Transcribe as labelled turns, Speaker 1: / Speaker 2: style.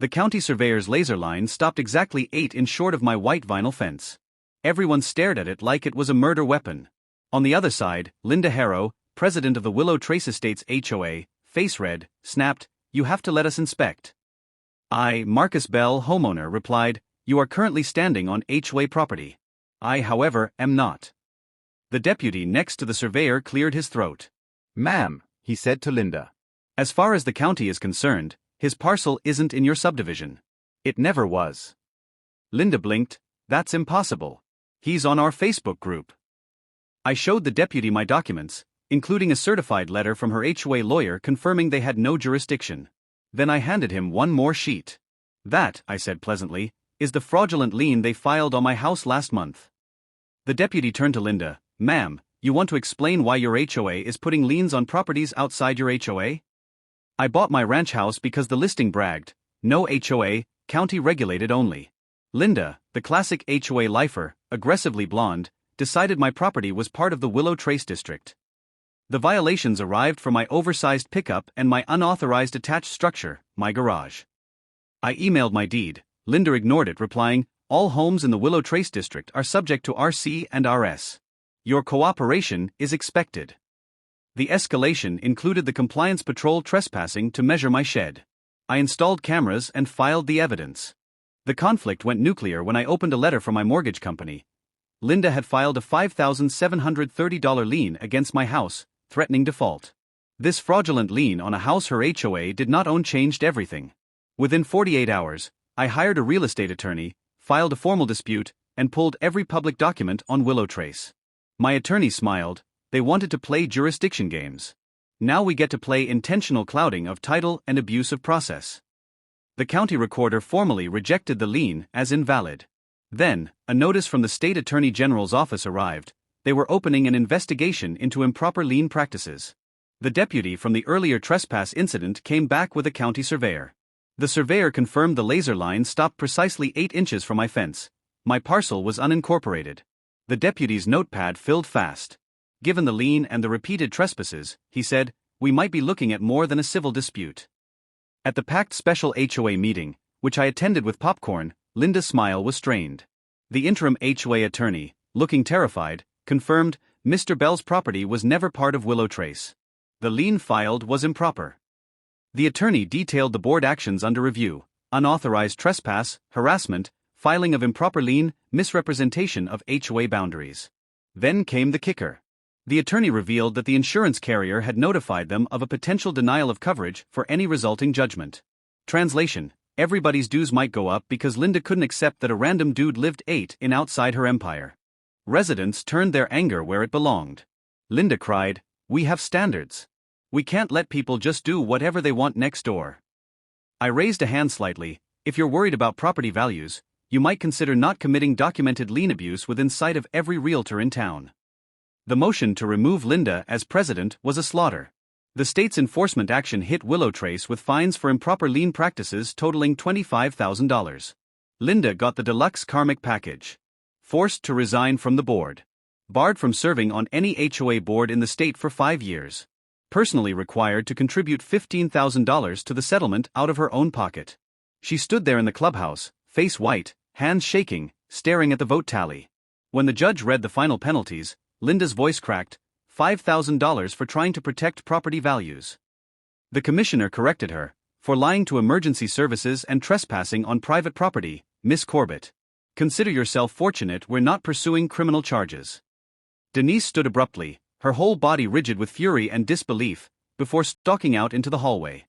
Speaker 1: The county surveyor's laser line stopped exactly 8 inches short of my white vinyl fence. Everyone stared at it like it was a murder weapon. On the other side, Linda Harrow, president of the Willow Trace Estates HOA, face red, snapped, "You have to let us inspect." I, Marcus Bell, homeowner, replied, "You are currently standing on HOA property. I, however, am not." The deputy next to the surveyor cleared his throat.
Speaker 2: "Ma'am," he said to Linda,
Speaker 1: "As far as the county is concerned, his parcel isn't in your subdivision. It never was." Linda blinked. "That's impossible. He's on our Facebook group." I showed the deputy my documents, including a certified letter from her HOA lawyer confirming they had no jurisdiction. Then I handed him one more sheet. "That," I said pleasantly, "is the fraudulent lien they filed on my house last month." The deputy turned to Linda. "Ma'am, you want to explain why your HOA is putting liens on properties outside your HOA? I bought my ranch house because the listing bragged, 'No HOA, county regulated only.'" Linda, the classic HOA lifer, aggressively blonde, decided my property was part of the Willow Trace District. The violations arrived from my oversized pickup and my unauthorized attached structure, my garage. I emailed my deed. Linda ignored it, replying, "All homes in the Willow Trace District are subject to RC and RS. Your cooperation is expected." The escalation included the compliance patrol trespassing to measure my shed. I installed cameras and filed the evidence. The conflict went nuclear when I opened a letter from my mortgage company. Linda had filed a $5,730 lien against my house, threatening default. This fraudulent lien on a house her HOA did not own changed everything. Within 48 hours, I hired a real estate attorney, filed a formal dispute, and pulled every public document on Willow Trace. My attorney smiled. They wanted to play jurisdiction games. Now we get to play intentional clouding of title and abuse of process. The county recorder formally rejected the lien as invalid. Then, a notice from the state attorney general's office arrived. They were opening an investigation into improper lien practices. The deputy from the earlier trespass incident came back with a county surveyor. The surveyor confirmed the laser line stopped precisely 8 inches from my fence. My parcel was unincorporated. The deputy's notepad filled fast. Given the lien and the repeated trespasses, he said, we might be looking at more than a civil dispute. At the packed special HOA meeting, which I attended with popcorn, Linda's smile was strained. The interim HOA attorney, looking terrified, confirmed, Mr. Bell's property was never part of Willow Trace. The lien filed was improper. The attorney detailed the board actions under review: unauthorized trespass, harassment, filing of improper lien, misrepresentation of HOA boundaries. Then came the kicker. The attorney revealed that the insurance carrier had notified them of a potential denial of coverage for any resulting judgment. Translation: everybody's dues might go up because Linda couldn't accept that a random dude lived 8 in outside her empire. Residents turned their anger where it belonged. Linda cried, "We have standards. We can't let people just do whatever they want next door." I raised a hand slightly. "If you're worried about property values, you might consider not committing documented lien abuse within sight of every realtor in town." The motion to remove Linda as president was a slaughter. The state's enforcement action hit Willow Trace with fines for improper lien practices totaling $25,000. Linda got the deluxe karmic package. Forced to resign from the board. Barred from serving on any HOA board in the state for 5 years. Personally required to contribute $15,000 to the settlement out of her own pocket. She stood there in the clubhouse, face white, hands shaking, staring at the vote tally. When the judge read the final penalties, Linda's voice cracked, $5,000 for trying to protect property values. The commissioner corrected her, for lying to emergency services and trespassing on private property, Miss Corbett. Consider yourself fortunate we're not pursuing criminal charges. Denise stood abruptly, her whole body rigid with fury and disbelief, before stalking out into the hallway.